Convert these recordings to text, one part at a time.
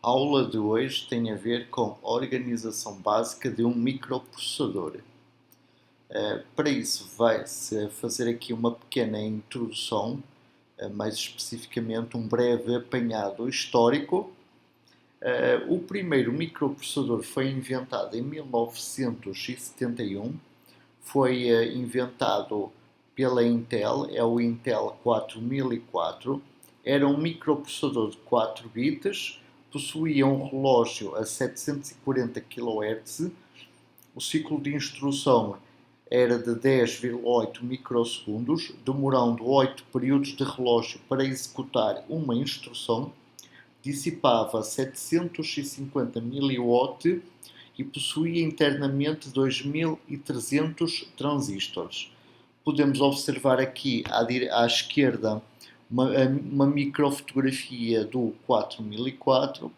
A aula de hoje tem a ver com a organização básica de um microprocessador. Para isso, vai-se fazer aqui uma pequena introdução, mais especificamente um breve apanhado histórico. O primeiro microprocessador foi inventado em 1971, foi inventado pela Intel, é o Intel 4004, era um microprocessador de 4 bits, possuía um relógio a 740 kHz, o ciclo de instrução era de 10,8 microsegundos, demorando 8 períodos de relógio para executar uma instrução, dissipava 750 mW e possuía internamente 2300 transistores. Podemos observar aqui à esquerda uma microfotografia do 4004,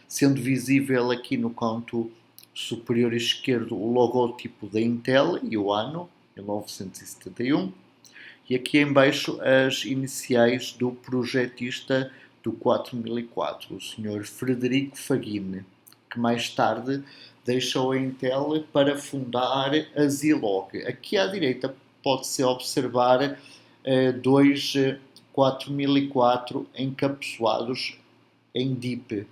sendo visível aqui no canto superior esquerdo o logótipo da Intel e o ano, 1971, e aqui em baixo as iniciais do projetista do 4004, o Sr. Frederico Fagin, que mais tarde deixou a Intel para fundar a Zilog. Aqui à direita pode-se observar dois 4004 encapsulados em DIP,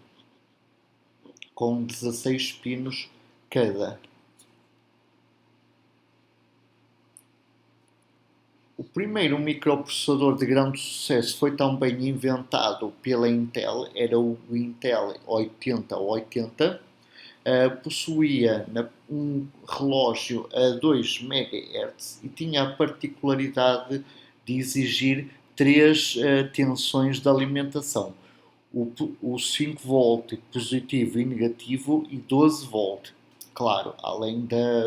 com 16 pinos cada. O primeiro microprocessador de grande sucesso foi também inventado pela Intel, era o Intel 8080. Possuía um relógio a 2 MHz e tinha a particularidade de exigir 3 tensões de alimentação, o 5V positivo e negativo e 12V, claro, além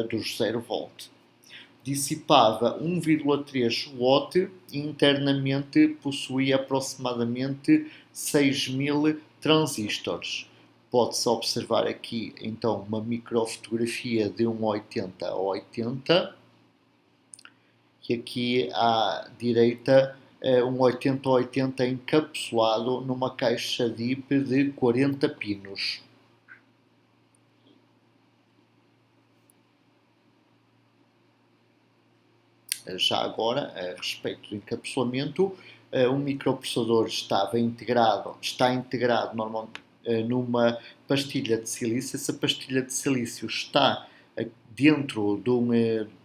dos 0V. Dissipava 1,3 W e internamente possuía aproximadamente 6.000 transistores. Pode-se observar aqui então uma microfotografia de um 8080 e aqui à direita um 8080 encapsulado numa caixa DIP de 40 pinos. Já agora, a respeito do encapsulamento, o microprocessador está integrado normalmente numa pastilha de silício. Essa pastilha de silício está dentro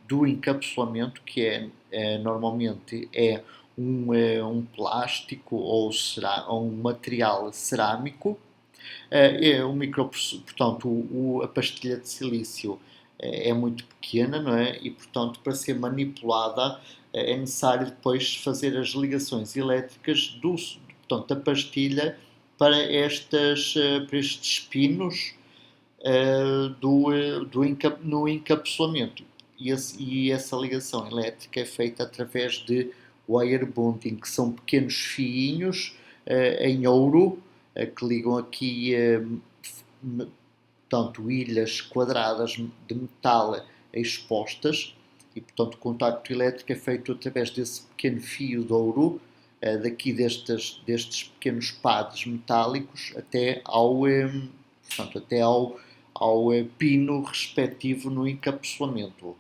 do encapsulamento, que normalmente um plástico ou um material cerâmico. Portanto, a pastilha de silício é muito pequena, não é? E, portanto, para ser manipulada é necessário depois fazer as ligações elétricas da pastilha para estes pinos no encapsulamento. E essa ligação elétrica é feita através de wire bonding, que são pequenos fiinhos em ouro que ligam aqui portanto, ilhas quadradas de metal expostas e, portanto, o contacto elétrico é feito através desse pequeno fio de ouro, daqui destes pequenos pads metálicos até ao pino respectivo no encapsulamento.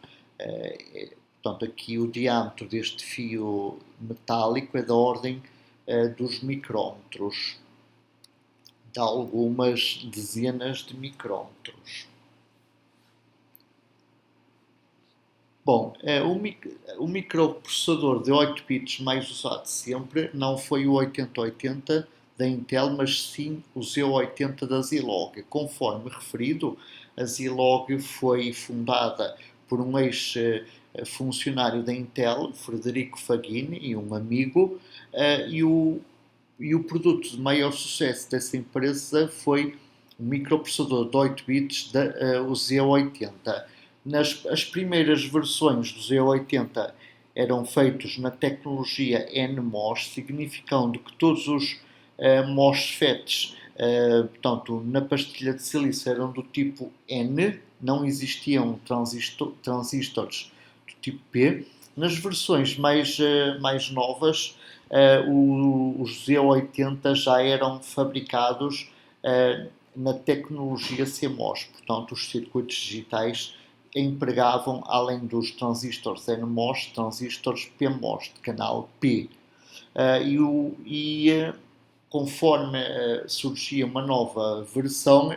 Portanto, aqui o diâmetro deste fio metálico é da ordem dos micrómetros, de algumas dezenas de micrómetros. Bom, o microprocessador de 8 bits mais usado sempre não foi o 8080 da Intel, mas sim o Z80 da Zilog. Conforme referido, a Zilog foi fundada por um ex-funcionário da Intel, Frederico Fagin, e um amigo, e o produto de maior sucesso dessa empresa foi o microprocessador de 8 bits, o Z80. As primeiras versões do Z80 eram feitos na tecnologia NMOS, significando que todos os MOSFETs, portanto, na pastilha de silício eram do tipo N, não existiam transistores do tipo P. Nas versões mais novas, os Z80 já eram fabricados na tecnologia CMOS. Portanto, os circuitos digitais empregavam, além dos transistores NMOS, transistores PMOS, de canal P. Conforme surgia uma nova versão,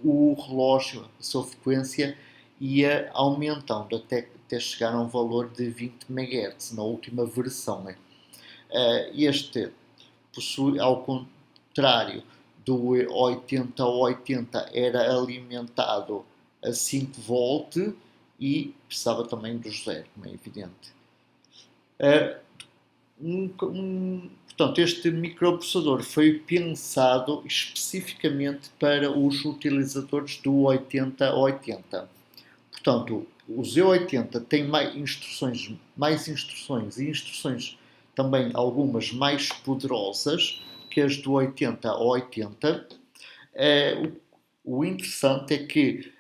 o relógio, a sua frequência, ia aumentando até chegar a um valor de 20 MHz na última versão. Este possui, ao contrário do 8080, era alimentado a 5 volt e precisava também do zero, como é evidente. Portanto, este microprocessador foi pensado especificamente para os utilizadores do 8080. Portanto, o Z80 tem mais instruções e instruções também algumas mais poderosas que as do 8080. O interessante é que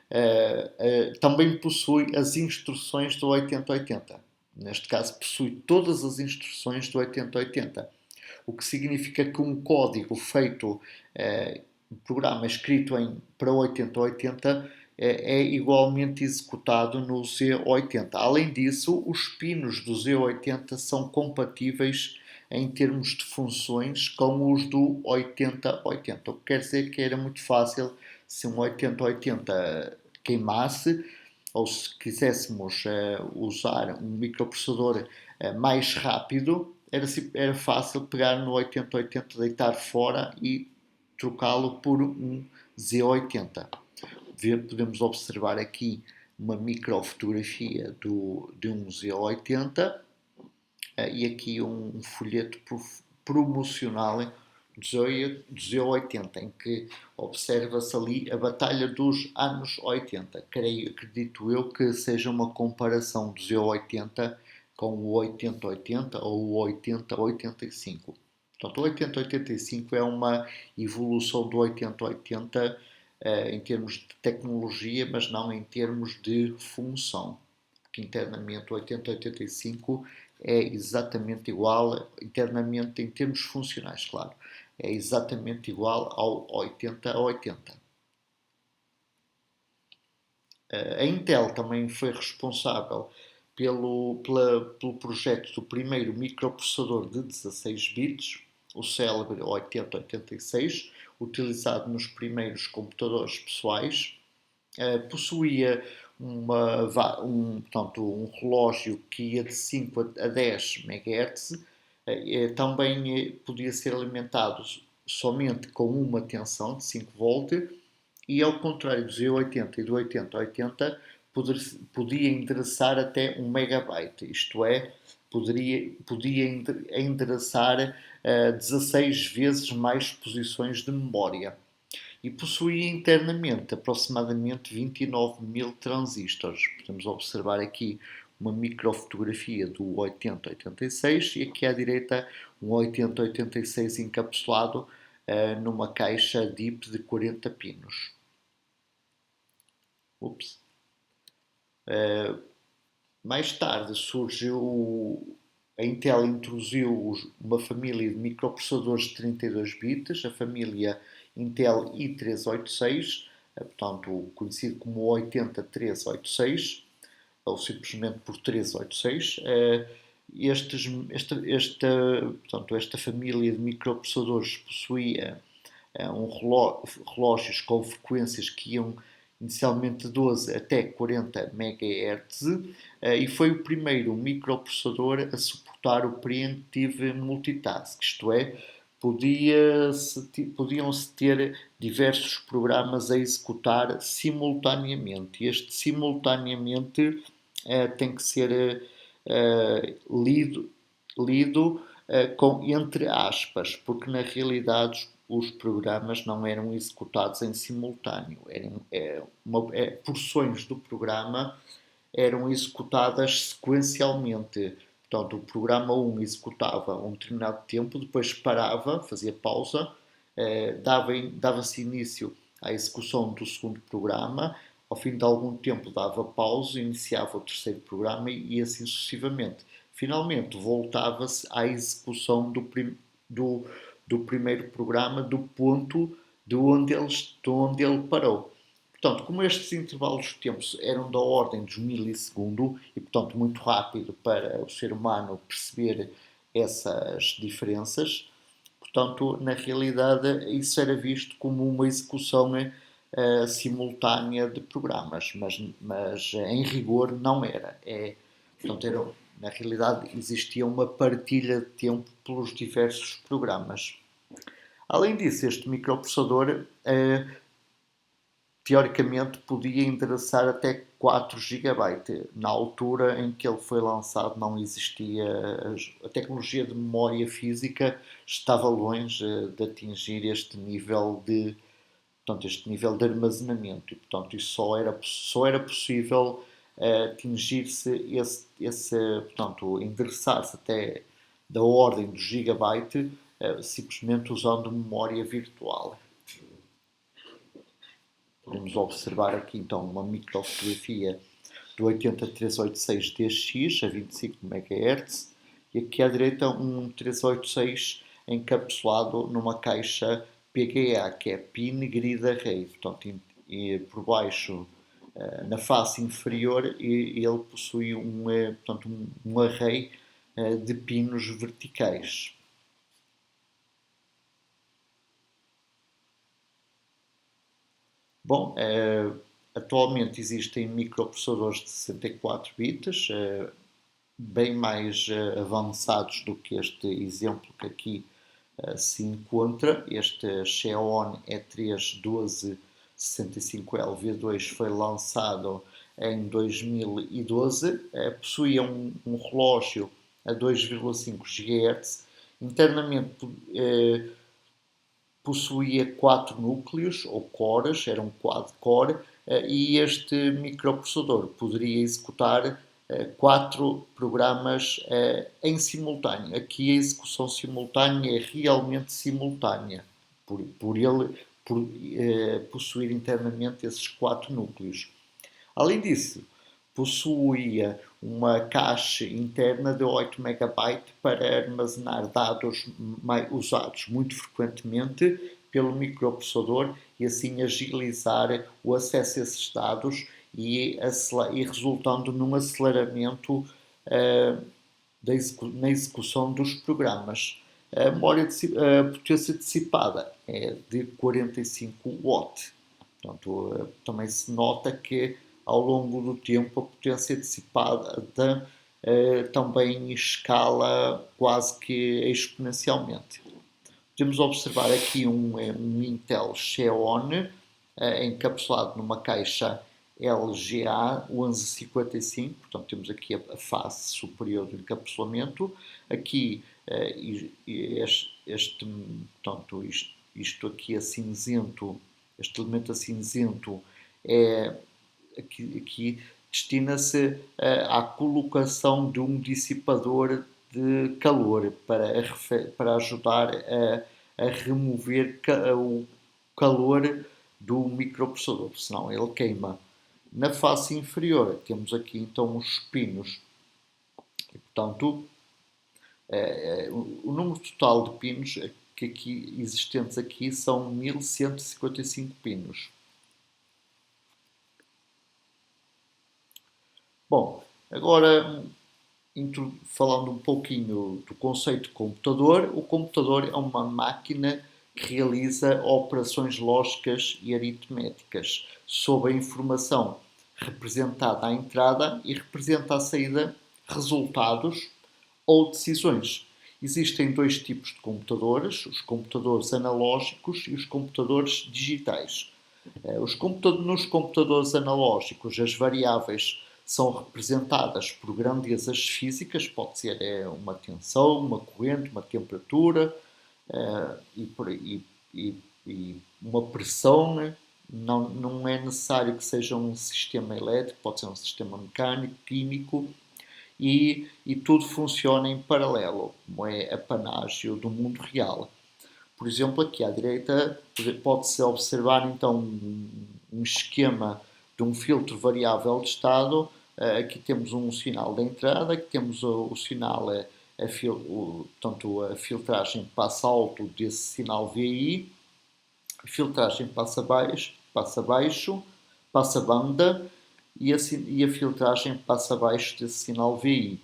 também possui as instruções do 8080. Neste caso, possui todas as instruções do 8080. O que significa que um código feito, um programa escrito para 8080, é igualmente executado no Z80. Além disso, os pinos do Z80 são compatíveis em termos de funções com os do 8080. O que quer dizer que era muito fácil, se um 8080 queimasse, ou se quiséssemos usar um microprocessador mais rápido, era fácil pegar no 8080, deitar fora e trocá-lo por um Z80. Podemos observar aqui uma microfotografia de um Z80 e aqui um folheto promocional do Z80, em que observa-se ali a batalha dos anos 80. Acredito eu que seja uma comparação do Z80 com o 8080 ou o 8085. Portanto, o 8085 é uma evolução do 8080 em termos de tecnologia, mas não em termos de função. Porque internamente o 8085 é exatamente igual, internamente em termos funcionais, claro, é exatamente igual ao 8080. A Intel também foi responsável pelo projeto do primeiro microprocessador de 16 bits, o célebre 8086, utilizado nos primeiros computadores pessoais. Possuía portanto, um relógio que ia de 5 a 10 MHz. Também podia ser alimentado somente com uma tensão de 5 V e, ao contrário do Z80 e do 8080, podia endereçar até 1 MB, isto é, podia endereçar 16 vezes mais posições de memória. E possuía internamente aproximadamente 29.000 transistores. Podemos observar aqui uma microfotografia do 8086 e aqui à direita um 8086 encapsulado numa caixa DIP de 40 pinos. Mais tarde a Intel introduziu uma família de microprocessadores de 32 bits, a família Intel i386, portanto conhecido como 80386, ou simplesmente por 386. Esta família de microprocessadores possuía relógios com frequências que iam inicialmente de 12 até 40 MHz, e foi o primeiro microprocessador a suportar o Preemptive Multitask, isto é, podiam-se ter diversos programas a executar simultaneamente. Este simultaneamente tem que ser lido entre aspas, porque na realidade os programas não eram executados em simultâneo. Porções do programa eram executadas sequencialmente. Portanto, o programa 1 executava um determinado tempo, depois parava, fazia pausa, dava-se início à execução do segundo programa, ao fim de algum tempo dava pausa, iniciava o terceiro programa e assim sucessivamente. Finalmente, voltava-se à execução do primeiro programa do ponto de onde ele parou. Portanto, como estes intervalos de tempo eram da ordem dos milissegundos e, portanto, muito rápido para o ser humano perceber essas diferenças, portanto, na realidade, isso era visto como uma execução simultânea de programas, mas em rigor não era. Portanto, na realidade, existia uma partilha de tempo pelos diversos programas. Além disso, este microprocessador teoricamente podia endereçar até 4 GB. Na altura em que ele foi lançado não existia, a tecnologia de memória física estava longe de atingir este nível de armazenamento e, portanto, isso só era possível atingir-se portanto, endereçar-se até da ordem do gigabyte simplesmente usando memória virtual. Podemos observar aqui então uma microfotografia do 80386DX a 25 MHz e aqui à direita um 386 encapsulado numa caixa PGA, que é Pin Grid Array. Portanto, por baixo, na face inferior, ele possui portanto, um array de pinos verticais. Bom, atualmente existem microprocessadores de 64 bits, bem mais avançados do que este exemplo que aqui se encontra. Este Xeon E3-1265L V2 foi lançado em 2012, possuía um relógio a 2,5 GHz, internamente possuía 4 núcleos ou cores, era um quad-core, e este microprocessador poderia executar 4 programas em simultâneo. Aqui a execução simultânea é realmente simultânea, por ele possuir internamente esses 4 núcleos. Além disso, possuía uma cache interna de 8 MB para armazenar dados usados muito frequentemente pelo microprocessador e assim agilizar o acesso a esses dados e resultando num aceleramento na execução dos programas. A potência dissipada é de 45 watts. Portanto, também se nota que ao longo do tempo a potência dissipada também escala quase que exponencialmente. Podemos observar aqui um Intel Xeon encapsulado numa caixa LGA 1155, portanto temos aqui a face superior do encapsulamento, aqui portanto, isto aqui a cinzento, este elemento a cinzento aqui destina-se à colocação de um dissipador de calor para ajudar a remover o calor do microprocessador, senão ele queima. Na face inferior temos aqui então os pinos e, portanto, o número total de pinos existentes aqui são 1155 pinos. Bom, agora falando um pouquinho do conceito de computador, o computador é uma máquina que realiza operações lógicas e aritméticas sob a informação representada à entrada e representa à saída resultados ou decisões. Existem dois tipos de computadores, os computadores analógicos e os computadores digitais. Nos computadores analógicos, as variáveis são representadas por grandezas físicas, pode ser uma tensão, uma corrente, uma temperatura e uma pressão. Não é necessário que seja um sistema elétrico, pode ser um sistema mecânico, químico, e tudo funciona em paralelo, como é apanágio do mundo real. Por exemplo, aqui à direita pode-se observar então um esquema de um filtro variável de estado. Aqui temos um sinal de entrada, aqui temos o sinal, portanto, a filtragem passa alto desse sinal VI A filtragem passa abaixo, passa banda e a filtragem passa abaixo desse sinal VI.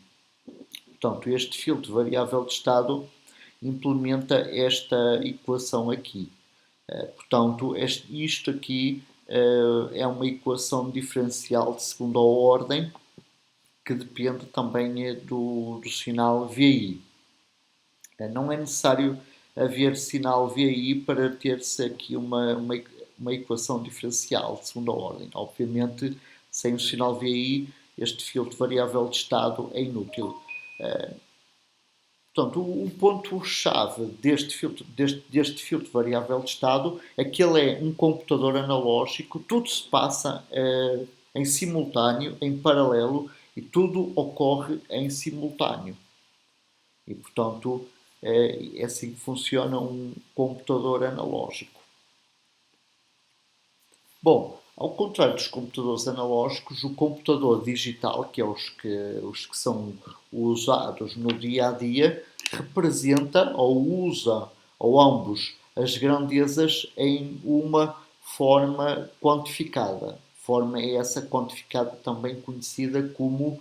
Portanto, este filtro variável de estado implementa esta equação aqui. Portanto, isto aqui é uma equação diferencial de segunda ordem que depende também do sinal VI. Não é necessário haver sinal VI para ter-se aqui uma equação diferencial de segunda ordem. Obviamente, sem o sinal VI, este filtro variável de estado é inútil. Portanto, o ponto-chave deste filtro variável de estado é que ele é um computador analógico, tudo se passa em simultâneo, em paralelo, e tudo ocorre em simultâneo. E, portanto, é assim que funciona um computador analógico. Bom, ao contrário dos computadores analógicos, o computador digital, que é os que são usados no dia a dia, representa ou usa, ou ambos, as grandezas em uma forma quantificada. Forma é essa quantificada também conhecida como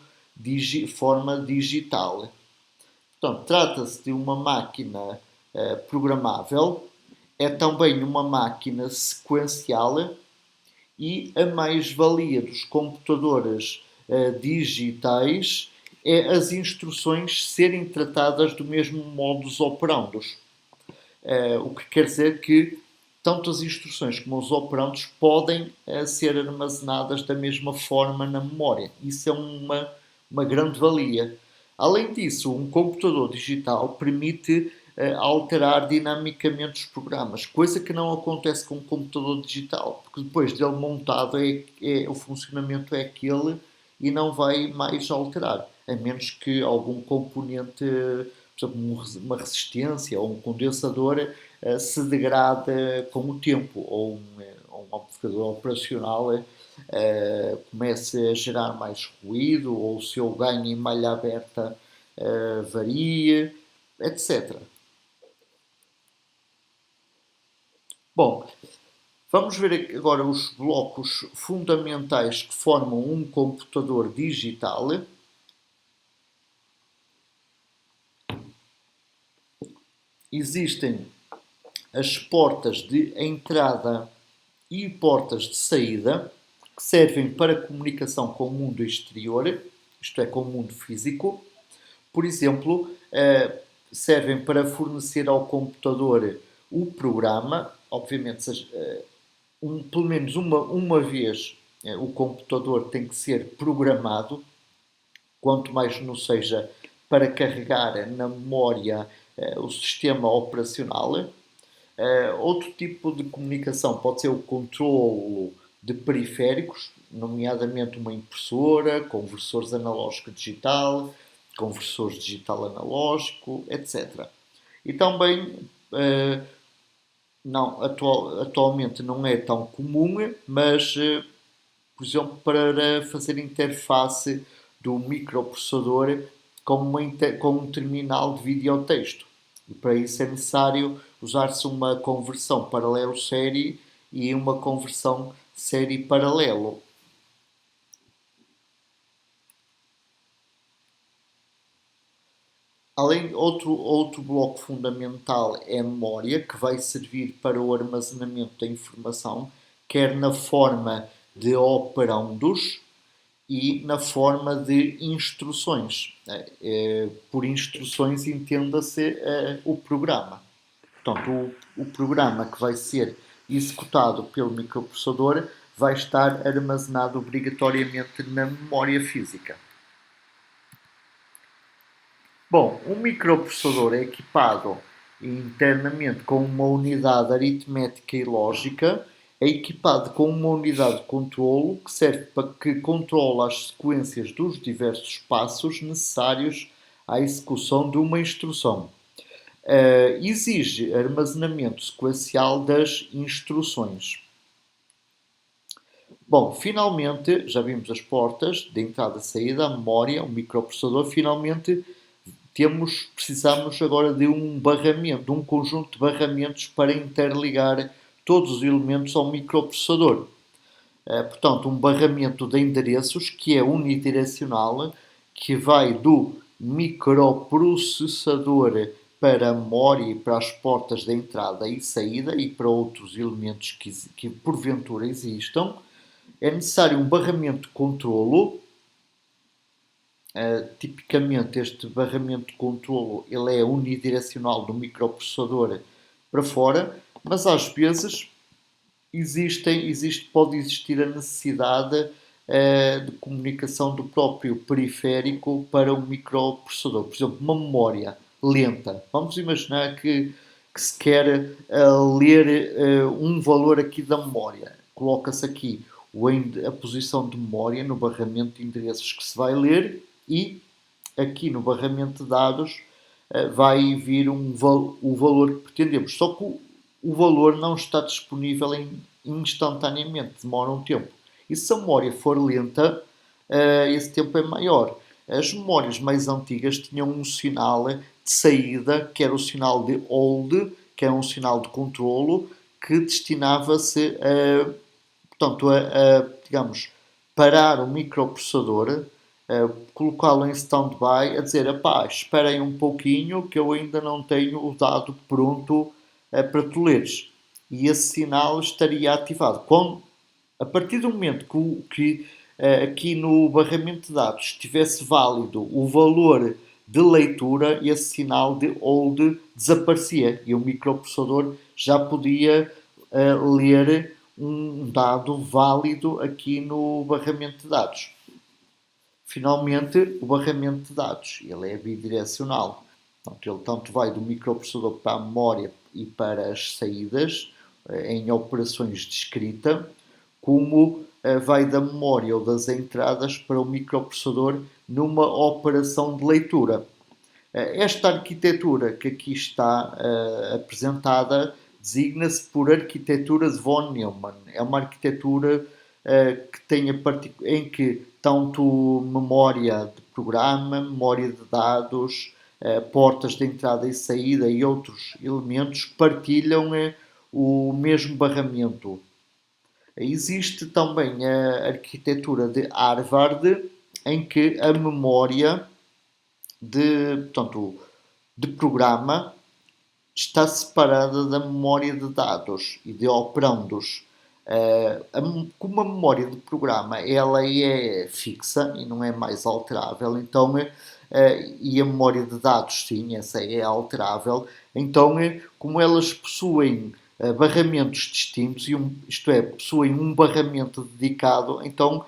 forma digital. Portanto, trata-se de uma máquina programável, é também uma máquina sequencial e a mais-valia dos computadores digitais é as instruções serem tratadas do mesmo modus operandi. O que quer dizer que tanto as instruções como os operandos podem ser armazenadas da mesma forma na memória. Isso é uma grande valia. Além disso, um computador digital permite alterar dinamicamente os programas, coisa que não acontece com um computador digital, porque depois dele montado o funcionamento é aquele e não vai mais alterar, a menos que algum componente, por exemplo, uma resistência ou um condensador, se degrade com o tempo, ou um amplificador operacional comece a gerar mais ruído, ou o seu ganho em malha aberta varia, etc. Bom, vamos ver agora os blocos fundamentais que formam um computador digital. Existem as portas de entrada e portas de saída, que servem para comunicação com o mundo exterior, isto é, com o mundo físico. Por exemplo, servem para fornecer ao computador o programa. Obviamente, pelo menos uma vez o computador tem que ser programado, quanto mais não seja para carregar na memória o sistema operacional. Outro tipo de comunicação pode ser o controlo de periféricos, nomeadamente uma impressora, conversores analógico-digital, conversores digital-analógico, etc. E também, atualmente não é tão comum, mas, por exemplo, para fazer interface do microprocessador com um terminal de videotexto. E para isso é necessário usar-se uma conversão paralelo-série e uma conversão série-paralelo. Outro bloco fundamental é a memória, que vai servir para o armazenamento da informação, quer na forma de operandos e na forma de instruções. Por instruções entenda-se o programa. Portanto, o programa que vai ser executado pelo microprocessador vai estar armazenado obrigatoriamente na memória física. Bom, um microprocessador é equipado internamente com uma unidade aritmética e lógica, é equipado com uma unidade de controlo que serve para que controla as sequências dos diversos passos necessários à execução de uma instrução. Exige armazenamento sequencial das instruções. Bom, finalmente, já vimos as portas de entrada e saída, a memória, o microprocessador. Finalmente, precisamos agora de um barramento, de um conjunto de barramentos para interligar todos os elementos ao microprocessador. Portanto, um barramento de endereços que é unidirecional, que vai do microprocessador para a memória e para as portas de entrada e saída e para outros elementos que porventura existam. É necessário um barramento de controlo. Tipicamente este barramento de controlo ele é unidirecional do microprocessador para fora, mas às vezes pode existir a necessidade de comunicação do próprio periférico para um microprocessador. Por exemplo, uma memória lenta. Vamos imaginar que se quer ler um valor aqui da memória. Coloca-se aqui a posição de memória no barramento de endereços que se vai ler e aqui no barramento de dados vai vir o valor que pretendemos. Só que o valor não está disponível instantaneamente, demora um tempo. E se a memória for lenta, esse tempo é maior. As memórias mais antigas tinham um sinal de saída, que era o sinal de hold, que é um sinal de controlo, que destinava-se digamos, parar o microprocessador, colocá-lo em stand-by, a dizer, esperem um pouquinho que eu ainda não tenho o dado pronto para tu leres. E esse sinal estaria ativado. A partir do momento que aqui no barramento de dados estivesse válido o valor de leitura, esse sinal de hold desaparecia e o microprocessador já podia ler um dado válido aqui no barramento de dados. Finalmente, o barramento de dados, ele é bidirecional. Portanto, ele tanto vai do microprocessador para a memória e para as saídas, em operações de escrita, como vai da memória ou das entradas para o microprocessador numa operação de leitura. Esta arquitetura que aqui está apresentada designa-se por arquitetura de von Neumann. É uma arquitetura que tem em que tanto memória de programa, memória de dados, portas de entrada e saída e outros elementos partilham o mesmo barramento. Existe também a arquitetura de Harvard, em que a memória de programa está separada da memória de dados e de operandos. Como a memória de programa ela é fixa e não é mais alterável, então, e a memória de dados, sim, essa é alterável, então, como elas possuem barramentos distintos, isto é, possuem um barramento dedicado, então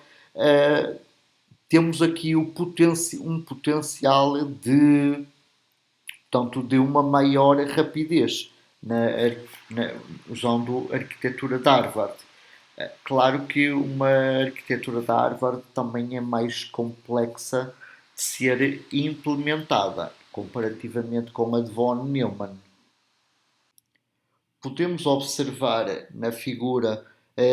temos aqui um potencial de uma maior rapidez usando a arquitetura de Harvard. Claro que uma arquitetura de Harvard também é mais complexa de ser implementada comparativamente com a de von Neumann. Podemos observar na figura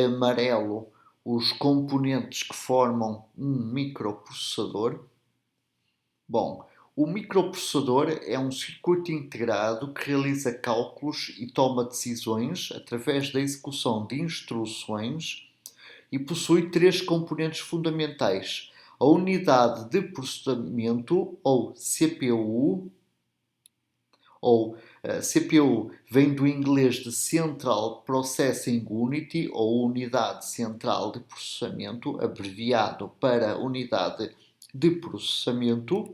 amarelo os componentes que formam um microprocessador. Bom, o microprocessador é um circuito integrado que realiza cálculos e toma decisões através da execução de instruções e possui três componentes fundamentais: a unidade de processamento, ou CPU, CPU vem do inglês de Central Processing Unit, ou Unidade Central de Processamento, abreviado para Unidade de Processamento.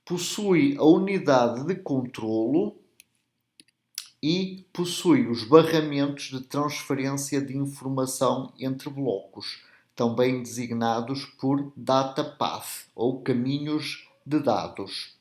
Possui a unidade de controlo e possui os barramentos de transferência de informação entre blocos, também designados por Data Path, ou caminhos de dados.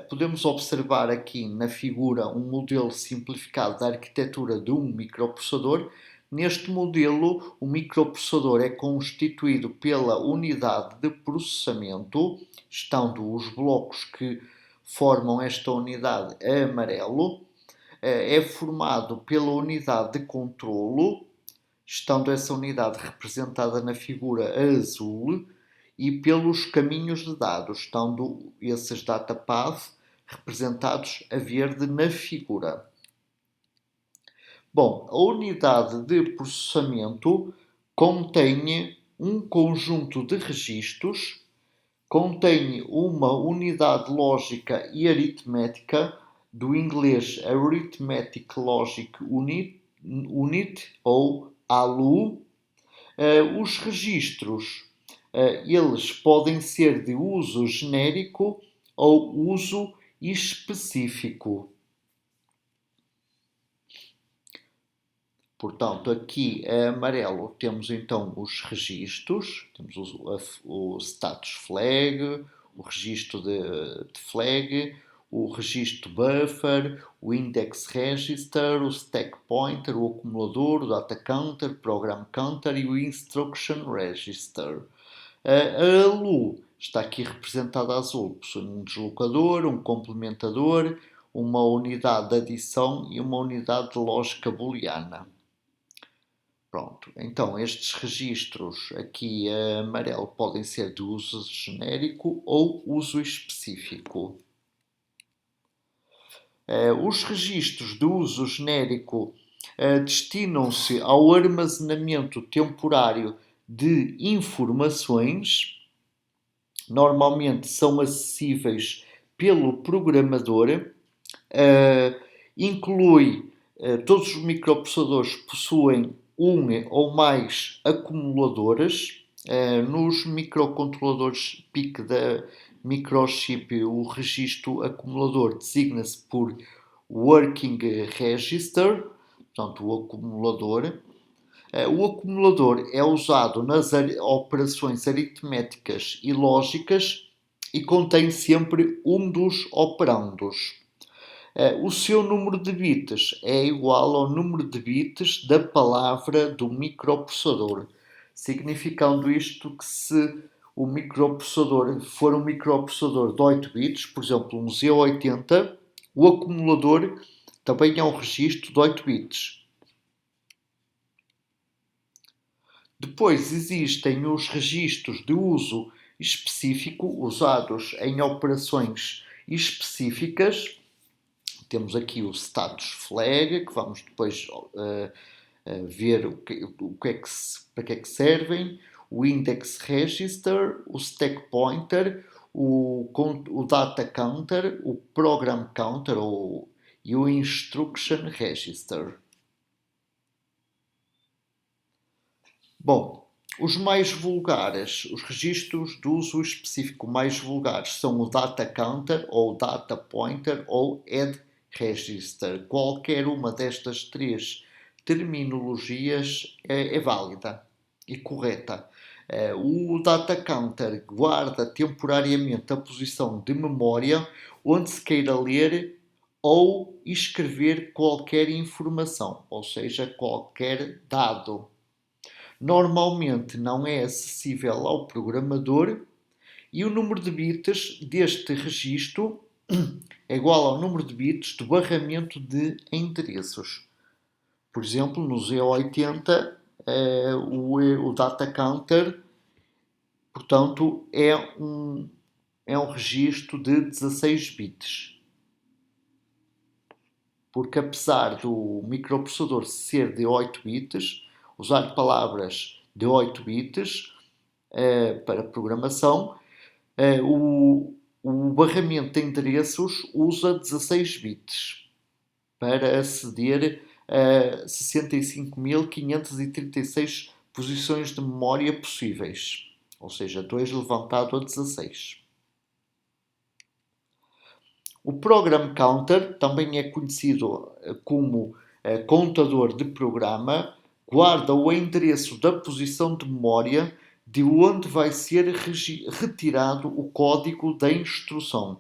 Podemos observar aqui na figura um modelo simplificado da arquitetura de um microprocessador. Neste modelo, o microprocessador é constituído pela unidade de processamento, estando os blocos que formam esta unidade a amarelo, é formado pela unidade de controlo, estando essa unidade representada na figura a azul, e pelos caminhos de dados, estando esses data path representados a verde na figura. Bom, a unidade de processamento contém um conjunto de registros, contém uma unidade lógica e aritmética, do inglês Arithmetic Logic Unit ou ALU. Os registros, eles podem ser de uso genérico ou uso específico. Portanto, aqui a amarelo temos então os registros, temos o status flag, o registro de flag, o registro buffer, o index register, o stack pointer, o acumulador, o data counter, program counter e o instruction register. A ALU está aqui representada a azul, possui um deslocador, um complementador, uma unidade de adição e uma unidade de lógica booleana. Pronto, então estes registros aqui a amarelo podem ser de uso genérico ou uso específico. Os registros de uso genérico destinam-se ao armazenamento temporário de informações, normalmente são acessíveis pelo programador, todos os microprocessadores possuem um ou mais acumuladores. Nos microcontroladores PIC da microchip, o registro acumulador designa-se por Working Register, portanto, o acumulador. O acumulador é usado nas operações aritméticas e lógicas e contém sempre um dos operandos. O seu número de bits é igual ao número de bits da palavra do microprocessador, significando isto que se o microprocessador for um microprocessador de 8 bits, por exemplo um Z80, o acumulador também é um registro de 8 bits. Depois existem os registros de uso específico, usados em operações específicas. Temos aqui o status flag, que vamos depois ver para que é que servem, o index register, o stack pointer, o data counter, o program counter e o instruction register. Bom, os mais vulgares, os registros de uso específico mais vulgares são o data counter ou data pointer ou add register. Qualquer uma destas três terminologias é válida e correta. O data counter guarda temporariamente a posição de memória onde se queira ler ou escrever qualquer informação, ou seja, qualquer dado. Normalmente não é acessível ao programador e o número de bits deste registro é igual ao número de bits do barramento de endereços. Por exemplo, no Z80, o data counter, portanto, é um registro de 16 bits. Porque apesar do microprocessador ser de 8 bits, usar palavras de 8 bits para programação, o barramento de endereços usa 16 bits para aceder a 65.536 posições de memória possíveis, ou seja, 2 levantado a 16. O program counter, também é conhecido como contador de programa, guarda o endereço da posição de memória de onde vai ser retirado o código da instrução.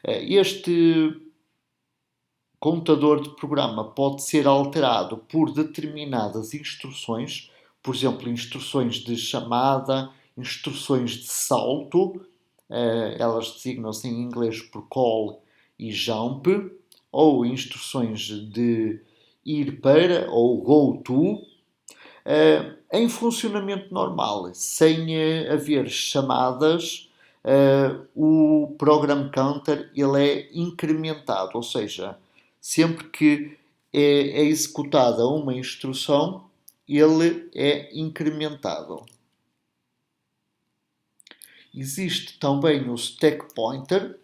Este contador de programa pode ser alterado por determinadas instruções, por exemplo, instruções de chamada, instruções de salto, elas designam-se em inglês por call e jump, ou instruções de ir para ou go to, em funcionamento normal, sem haver chamadas, o program counter ele é incrementado, ou seja, sempre que é executada uma instrução, ele é incrementado. Existe também o stack pointer.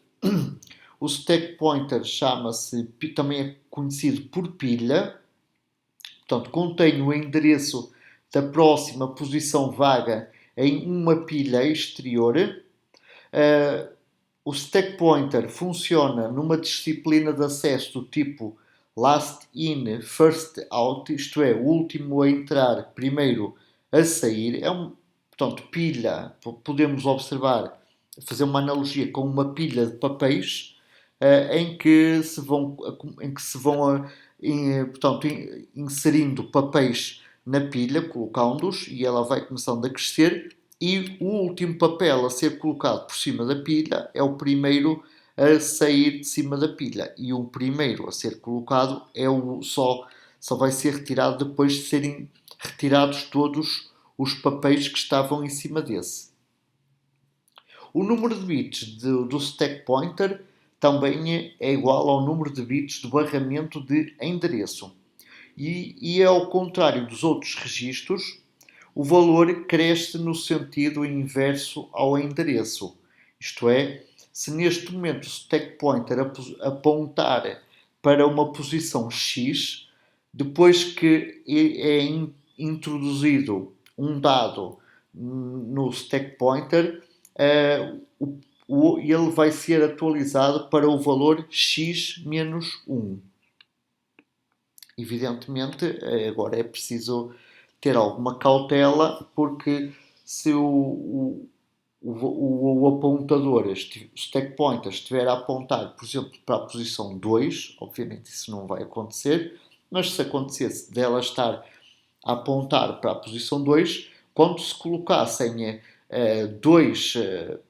O stack pointer chama-se, também é conhecido por pilha. Portanto, contém o endereço da próxima posição vaga em uma pilha exterior. O stack pointer funciona numa disciplina de acesso do tipo last in, first out, isto é, o último a entrar, primeiro a sair. Portanto, pilha, podemos observar, fazer uma analogia com uma pilha de papéis em que se vão, portanto, inserindo papéis na pilha, colocando-os, e ela vai começando a crescer, e o último papel a ser colocado por cima da pilha é o primeiro a sair de cima da pilha, e o primeiro a ser colocado é só vai ser retirado depois de serem retirados todos os papéis que estavam em cima desse. O número de bits do stack pointer também é igual ao número de bits do barramento de endereço. E ao contrário dos outros registros, o valor cresce no sentido inverso ao endereço. Isto é, se neste momento o stack pointer apontar para uma posição X, depois que é introduzido um dado no stack pointer, ele vai ser atualizado para o valor x menos 1. Evidentemente, agora é preciso ter alguma cautela, porque se o apontador, o stack pointer, estiver a apontar, por exemplo, para a posição 2, obviamente isso não vai acontecer, mas se acontecesse dela estar a apontar para a posição 2, quando se colocassem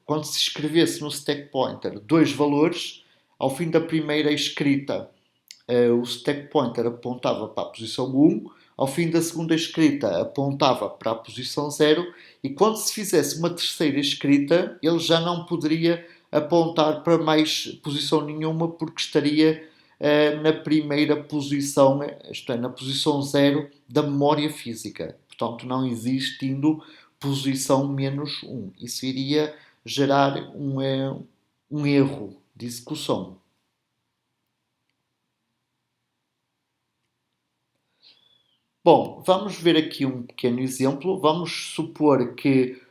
quando se escrevesse no stack pointer dois valores, ao fim da primeira escrita o stack pointer apontava para a posição 1, ao fim da segunda escrita apontava para a posição 0, e quando se fizesse uma terceira escrita ele já não poderia apontar para mais posição nenhuma, porque estaria na primeira posição, isto é, na posição 0 da memória física. Portanto, não existindo posição menos 1. Isso iria gerar um erro de execução. Bom, vamos ver aqui um pequeno exemplo. Vamos supor que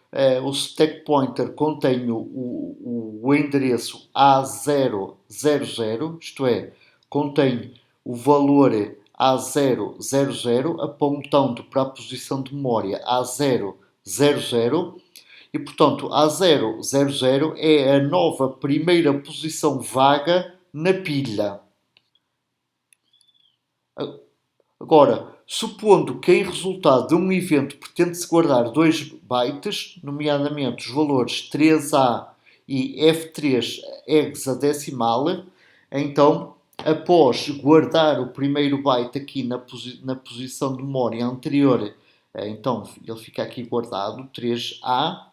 o stack pointer contém o endereço A000, isto é, contém o valor A000 apontando para a posição de memória A000, e portanto A000 é a nova primeira posição vaga na pilha. Agora, supondo que em resultado de um evento pretende-se guardar 2 bytes, nomeadamente os valores 3A e F3 hexadecimal, então, após guardar o primeiro byte aqui na posição de memória anterior, então ele fica aqui guardado, 3A,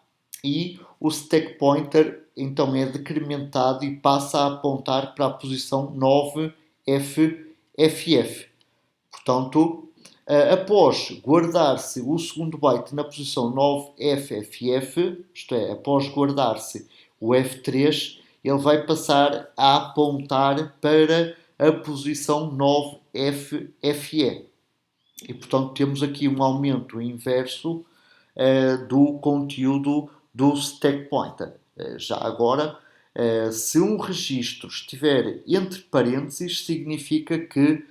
e o stack pointer então é decrementado e passa a apontar para a posição 9FFF. Portanto, após guardar-se o segundo byte na posição 9FFF, isto é, após guardar-se o F3, ele vai passar a apontar para a posição 9FFE. E, portanto, temos aqui um aumento inverso do conteúdo do stack pointer. Já agora, se um registro estiver entre parênteses, significa que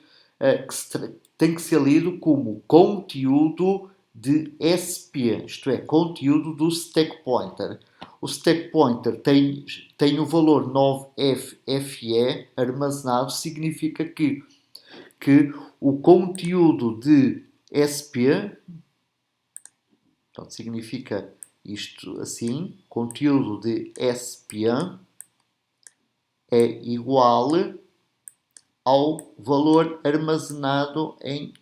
tem que ser lido como conteúdo de SP, isto é, conteúdo do stack pointer. O stack pointer tem o valor 9FFE armazenado, significa que o conteúdo de SP, portanto, significa isto assim, conteúdo de SP é igual ao valor armazenado em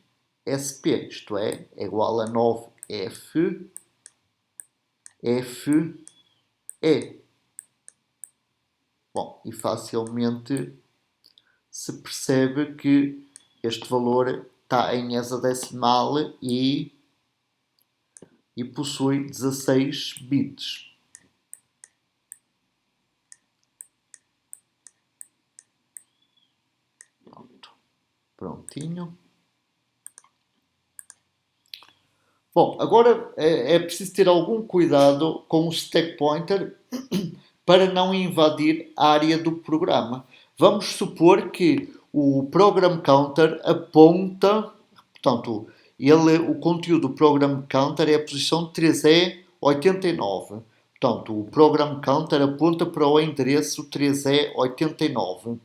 SP, isto é igual a 9FFE. Bom, e facilmente se percebe que este valor está em hexadecimal e possui 16 bits. Pronto. Prontinho. Bom, agora é preciso ter algum cuidado com o stack pointer para não invadir a área do programa. Vamos supor que o program counter aponta, portanto, o conteúdo do program counter é a posição 3E89. Portanto, o program counter aponta para o endereço 3E89,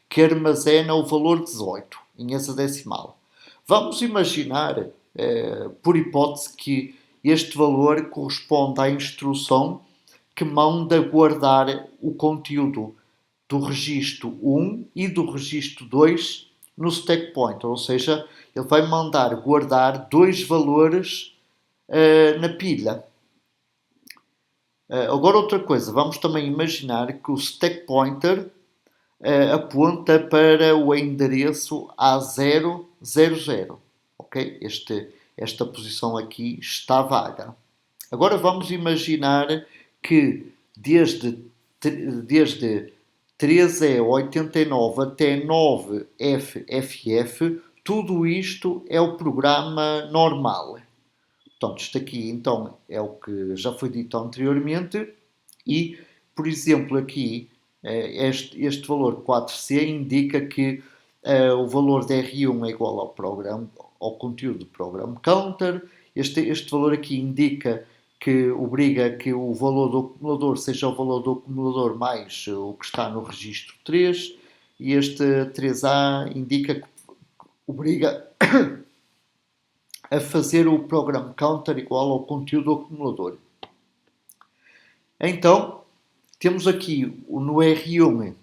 que armazena o valor 18 em hexadecimal. Vamos imaginar, por hipótese, que este valor corresponde à instrução que manda guardar o conteúdo do registro 1 e do registro 2 no stack pointer, ou seja, ele vai mandar guardar dois valores na pilha. Agora outra coisa, vamos também imaginar que o stack pointer aponta para o endereço A000. Ok? Esta posição aqui está vaga. Agora vamos imaginar que desde 3E89 até 9FFF, tudo isto é o programa normal. Portanto, isto aqui então é o que já foi dito anteriormente e, por exemplo, aqui este valor 4C indica que o valor de R1 é igual ao conteúdo do program counter. Este valor aqui indica que obriga que o valor do acumulador seja o valor do acumulador mais o que está no registro 3 e este 3A indica que obriga a fazer o program counter igual ao conteúdo do acumulador. Então, temos aqui no R1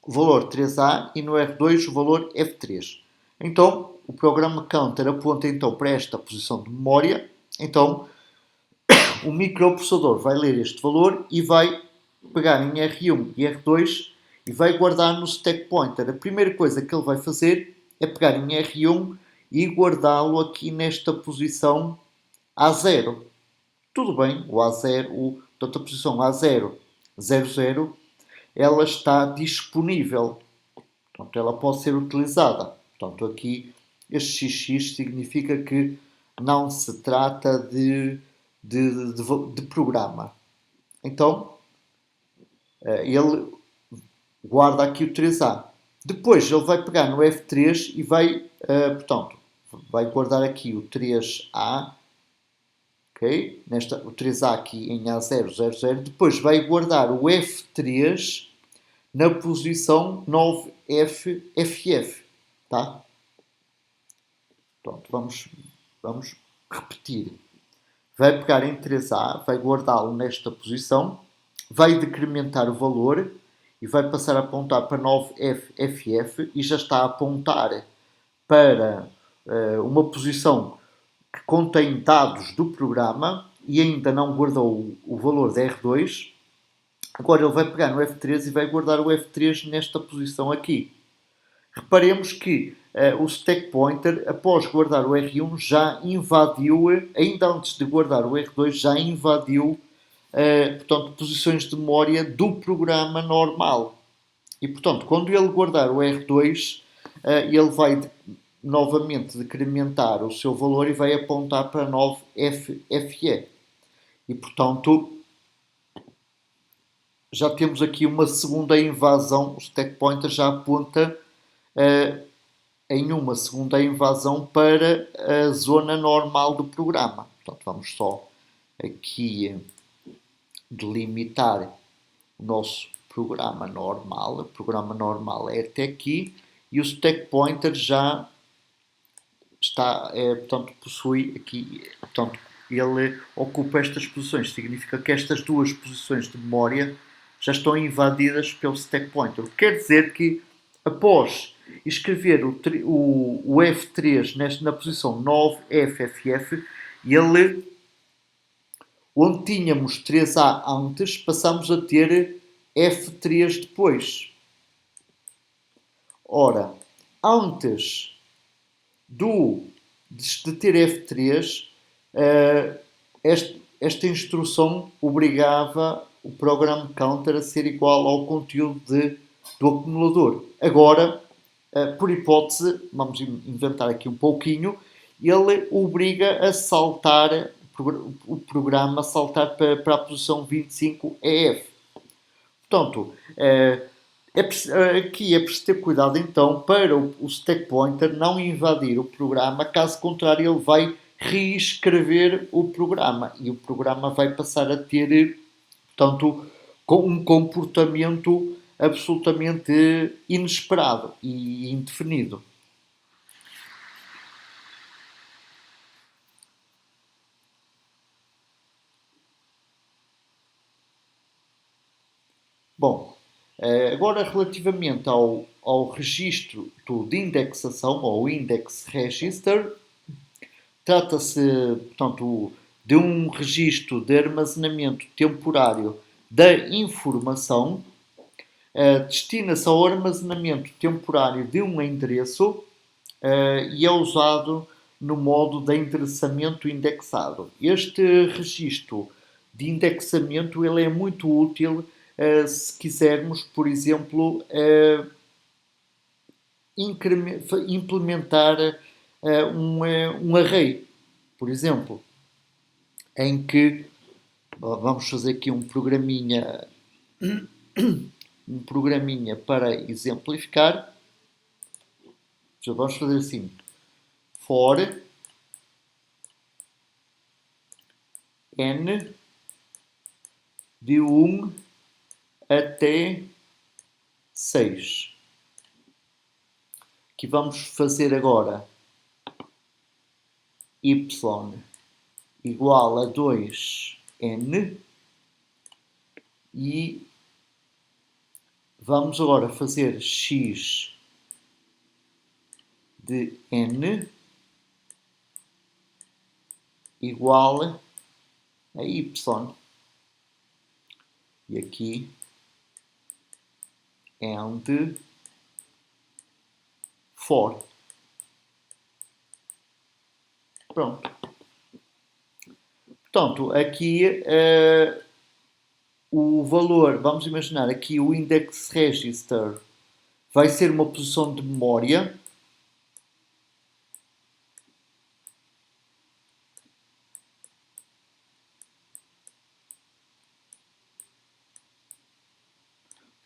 o valor 3A e no R2 o valor F3. Então, o programa counter aponta então para esta posição de memória. Então, o microprocessador vai ler este valor e vai pegar em R1 e R2 e vai guardar no stack pointer. A primeira coisa que ele vai fazer é pegar em R1 e guardá-lo aqui nesta posição A0. Tudo bem, o A0, portanto, a posição A0, 00, ela está disponível. Portanto, ela pode ser utilizada. Portanto, aqui este XX significa que não se trata de programa. Então, ele guarda aqui o 3A. Depois, ele vai pegar no F3 e vai, portanto, vai guardar aqui o 3A, ok? O 3A aqui em A000. Depois vai guardar o F3 na posição 9FFF, tá? Pronto, vamos repetir. Vai pegar em 3A, vai guardá-lo nesta posição, vai decrementar o valor e vai passar a apontar para 9FFF e já está a apontar para uma posição que contém dados do programa e ainda não guardou o valor de R2. Agora ele vai pegar no F3 e vai guardar o F3 nesta posição aqui. Reparemos que o stack pointer, após guardar o R1, já invadiu, ainda antes de guardar o R2, já invadiu portanto, posições de memória do programa normal. E, portanto, quando ele guardar o R2, ele vai novamente decrementar o seu valor e vai apontar para 9FFE. E, portanto, já temos aqui uma segunda invasão. O stack pointer já aponta em uma segunda invasão para a zona normal do programa. Portanto, vamos só aqui delimitar o nosso programa normal. O programa normal é até aqui e o stack pointer já está, portanto, possui aqui, portanto, ele ocupa estas posições. Significa que estas duas posições de memória já estão invadidas pelo stack pointer. O que quer dizer que após escrever o F3 na posição 9FFF, ele, onde tínhamos 3A antes, passamos a ter F3 depois. Ora, antes de ter F3, esta instrução obrigava o program counter a ser igual ao conteúdo do acumulador. Agora, por hipótese, vamos inventar aqui um pouquinho, ele obriga a saltar, o programa a saltar para a posição 25 EF. Portanto, aqui é preciso ter cuidado então para o stack pointer não invadir o programa, caso contrário ele vai reescrever o programa e o programa vai passar a ter, portanto, um comportamento absolutamente inesperado e indefinido. Bom, agora relativamente ao registro de indexação, ou index register, trata-se, portanto, de um registro de armazenamento temporário da informação. Destina-se ao armazenamento temporário de um endereço e é usado no modo de endereçamento indexado. Este registro de indexamento ele é muito útil se quisermos, por exemplo, implementar um array, por exemplo, em que vamos fazer aqui um programinha para exemplificar. Já vamos fazer assim: for n de 1 até 6. Aqui vamos fazer agora y igual a 2n e vamos agora fazer x de n igual a y. E aqui and for. Pronto. Portanto, aqui o valor, vamos imaginar aqui o index register vai ser uma posição de memória.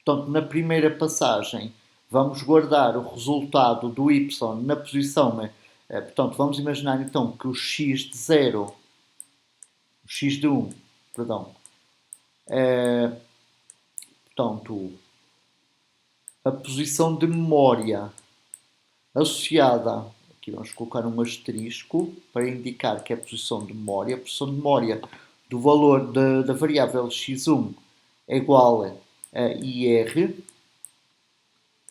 Portanto, na primeira passagem, vamos guardar o resultado do y na posição. Portanto, vamos imaginar então que o x de 0, o x de 1, perdão, portanto, a posição de memória associada, aqui vamos colocar um asterisco para indicar que é a posição de memória. A posição de memória do valor da variável x1 é igual a IR,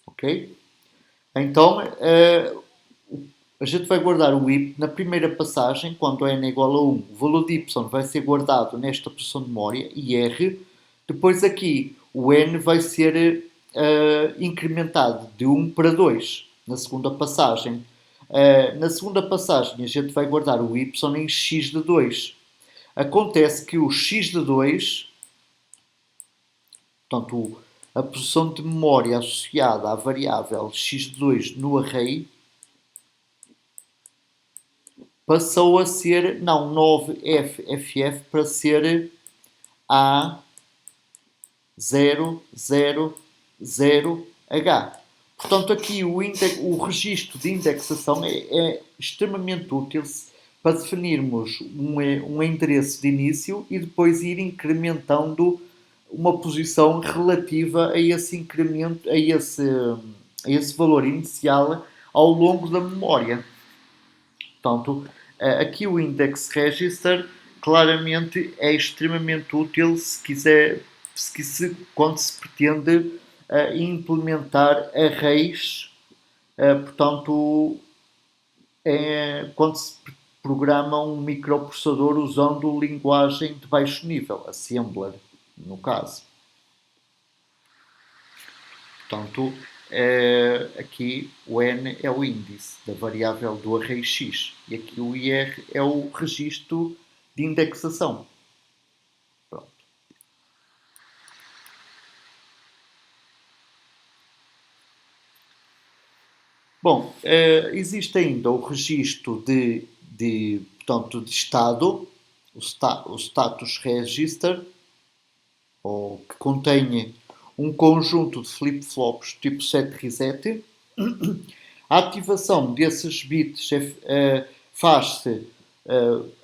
ok? Então, a gente vai guardar o y na primeira passagem, quando n é igual a 1, o valor de y vai ser guardado nesta posição de memória, IR. Depois aqui, o n vai ser incrementado de 1 para 2, na segunda passagem. Na segunda passagem, a gente vai guardar o y em x de 2. Acontece que o x de 2, portanto, a posição de memória associada à variável x de 2 no array, passou a ser, não 9FFF, para ser A000H. Portanto, aqui o registro de indexação é extremamente útil para definirmos um endereço de início e depois ir incrementando uma posição relativa a esse incremento, a esse valor inicial ao longo da memória. Portanto, aqui o index register claramente é extremamente útil quando se pretende implementar arrays, portanto, quando se programa um microprocessador usando linguagem de baixo nível, assembler, no caso. Portanto, aqui o n é o índice da variável do array x e aqui o ir é o registro de indexação. Pronto. Bom, existe ainda o registro portanto, de estado, o status register, ou que contém um conjunto de flip-flops tipo set reset. A ativação desses bits faz-se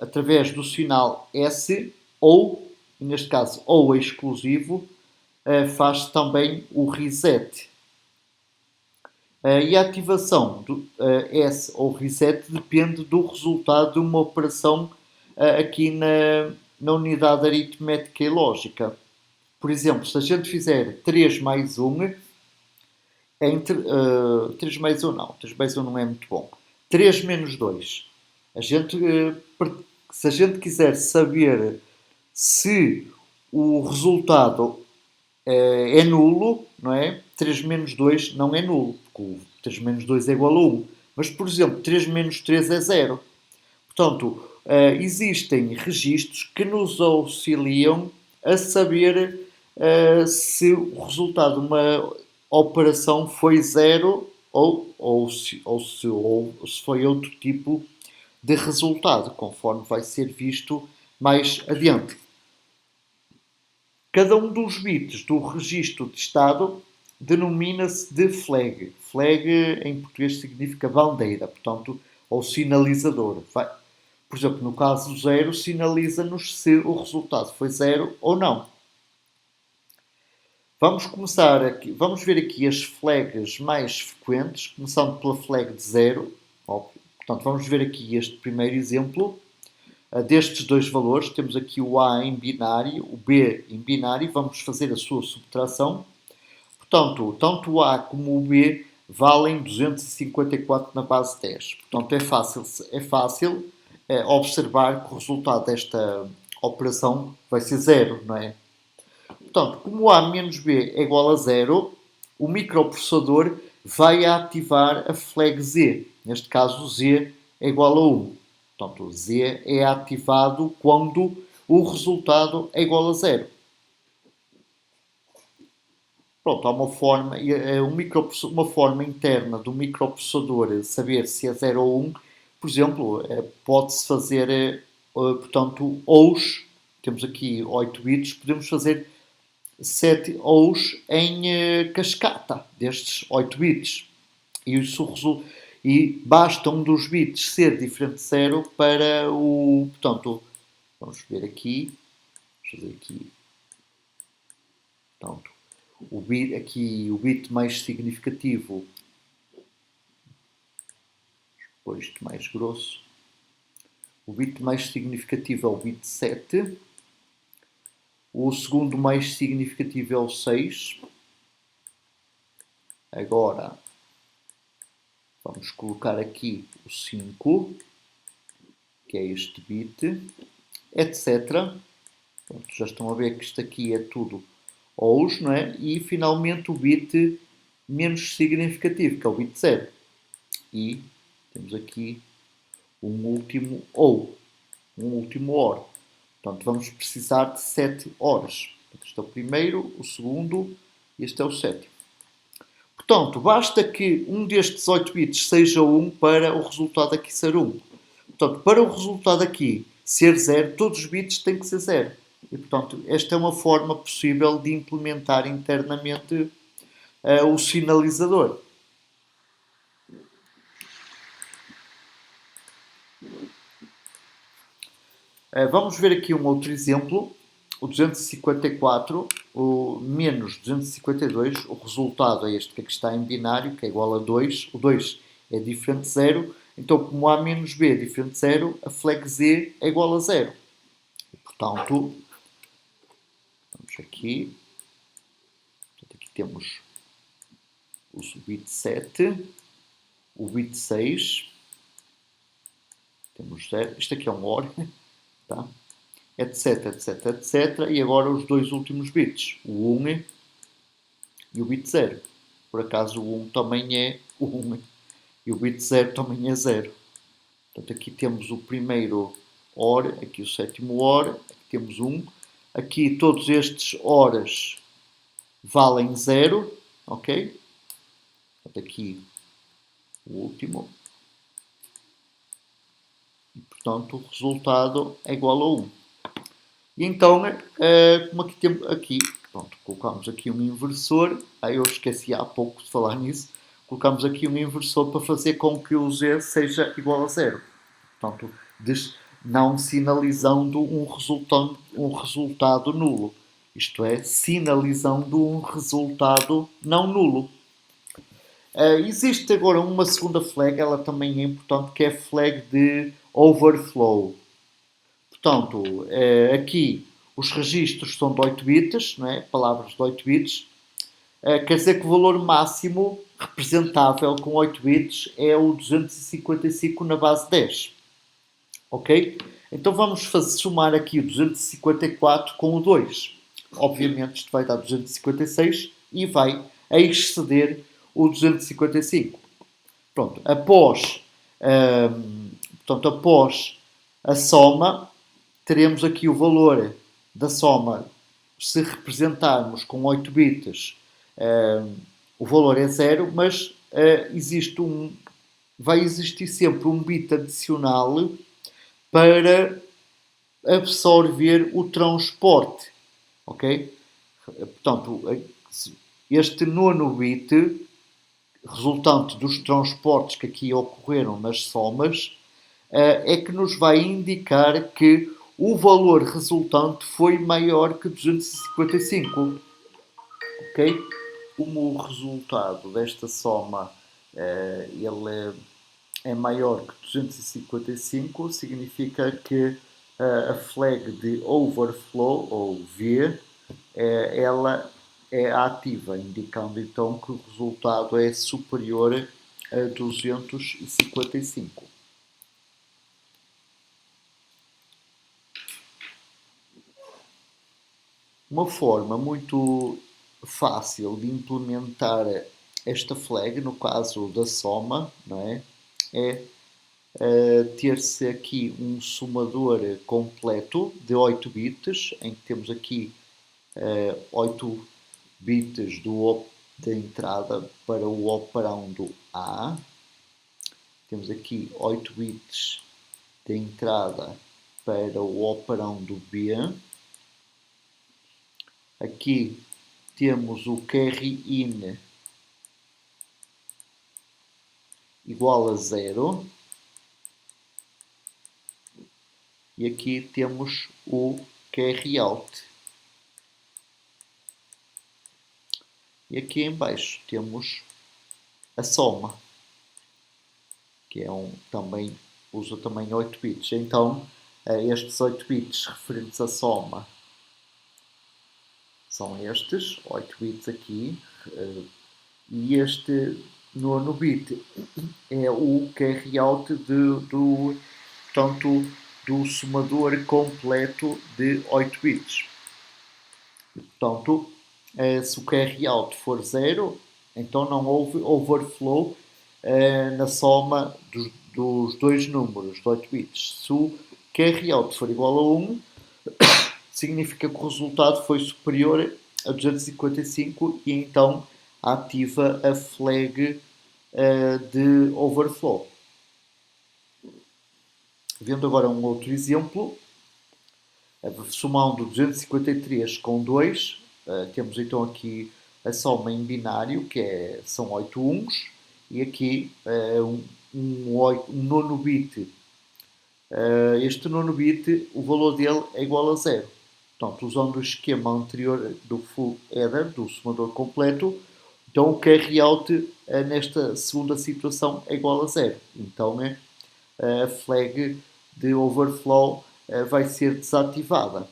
através do sinal S ou, neste caso, ou exclusivo, faz-se também o reset. E a ativação do S ou reset depende do resultado de uma operação aqui na unidade aritmética e lógica. Por exemplo, se a gente fizer 3 mais 1, 3 mais 1 não, 3 mais 1 não é muito bom. 3 menos 2. Se a gente quiser saber se o resultado é nulo, não é? 3 menos 2 não é nulo, porque o 3 menos 2 é igual a 1. Mas, por exemplo, 3 menos 3 é 0. Portanto, existem registros que nos auxiliam a saber se o resultado de uma operação foi 0 ou se foi outro tipo de resultado, conforme vai ser visto mais adiante. Cada um dos bits do registro de estado denomina-se de flag. Flag em português significa bandeira, portanto, ou sinalizador. Por exemplo, no caso 0, sinaliza-nos se o resultado foi 0 ou não. Vamos ver aqui as flags mais frequentes, começando pela flag de 0. Portanto, vamos ver aqui este primeiro exemplo. Destes dois valores, temos aqui o A em binário, o B em binário, vamos fazer a sua subtração. Portanto, tanto o A como o B valem 254 na base 10. Portanto, é fácil observar que o resultado desta operação vai ser 0, não é? Portanto, como A menos B é igual a 0, o microprocessador vai ativar a flag Z. Neste caso, Z é igual a 1. Portanto, o Z é ativado quando o resultado é igual a 0. Pronto, há uma forma interna do microprocessador saber se é 0 ou 1. Por exemplo, pode-se fazer, portanto, OUs. Temos aqui 8 bits, podemos fazer 7 OUs em cascata destes 8 bits. E basta um dos bits ser diferente de 0 para o... Portanto, vamos ver aqui. Vamos fazer aqui. Portanto, o bit mais significativo, depois isto mais grosso, o bit mais significativo é o bit 7, o segundo mais significativo é o 6. Agora, vamos colocar aqui o 5, que é este bit, etc. Pronto, já estão a ver que isto aqui é tudo OUs, não é? E finalmente o bit menos significativo, que é o bit 0. E temos aqui um último OU, um último OR. Portanto, vamos precisar de 7 ORs. Este é o primeiro, o segundo e este é o sétimo. Portanto, basta que um destes 8 bits seja 1 para o resultado aqui ser 1. Portanto, para o resultado aqui ser 0, todos os bits têm que ser 0. E, portanto, esta é uma forma possível de implementar internamente o sinalizador. Vamos ver aqui um outro exemplo. O 254, o menos 252, o resultado é este que aqui está em binário, que é igual a 2. O 2 é diferente de 0. Então, como A menos B é diferente de 0, a flag Z é igual a 0. E, portanto, vamos aqui. Portanto, aqui temos o bit 7, o bit 6. Temos 0. Isto aqui é um OR. Tá? Etc, etc, etc. E agora os dois últimos bits, o 1 e o bit 0. por acaso o 1 também é 1 e o bit 0 também é 0. Portanto, aqui temos o primeiro OR, aqui o sétimo OR, aqui temos 1. Aqui todos estes ORs valem 0, ok? Portanto, aqui o último. E, portanto, o resultado é igual a 1. E então, como aqui temos aqui, pronto, colocamos aqui um inversor. Eu esqueci há pouco de falar nisso. Colocamos aqui um inversor para fazer com que o z seja igual a 0. Portanto, não sinalizando um resultado nulo. Isto é, sinalizando um resultado não nulo. Existe agora uma segunda flag, ela também é importante, que é a flag de overflow. Portanto, aqui os registros são de 8 bits, não é? Palavras de 8 bits. Quer dizer que o valor máximo representável com 8 bits é o 255 na base 10. Ok? Então vamos somar aqui o 254 com o 2. Obviamente isto vai dar 256 e vai exceder o 255. Pronto, após a soma, teremos aqui o valor da soma. Se representarmos com 8 bits, o valor é 0, mas vai existir sempre um bit adicional para absorver o transporte. Ok? Portanto, este nono bit, resultante dos transportes que aqui ocorreram nas somas, é que nos vai indicar que o valor resultante foi maior que 255. Ok? Como o resultado desta soma ele é maior que 255, significa que a flag de overflow, ou V, ela é ativa, indicando então que o resultado é superior a 255. Uma forma muito fácil de implementar esta flag, no caso da soma, não é? Ter-se aqui um somador completo de 8 bits, em que temos aqui 8 bits da entrada para o operando A. Temos aqui 8 bits de entrada para o operando B. Aqui temos o carry in igual a 0. E aqui temos o carry out. E aqui em baixo temos a soma, que é também usa também 8 bits. Então, estes 8 bits referentes à soma são estes, 8 bits aqui, e este nono bit é o carry out portanto, do somador completo de 8 bits. E, portanto, se o carry out for 0, então não houve overflow na soma dos dois números de 8 bits. Se o carry out for igual a 1, significa que o resultado foi superior a 255 e então ativa a flag de overflow. Vendo agora um outro exemplo, somando 253 com 2, temos então aqui a soma em binário, que são 8 uns, e aqui um nono bit. Este nono bit, o valor dele é igual a 0. Portanto, usando o esquema anterior do full header, do somador completo, então o carry out nesta segunda situação é igual a 0. Então a flag de overflow vai ser desativada.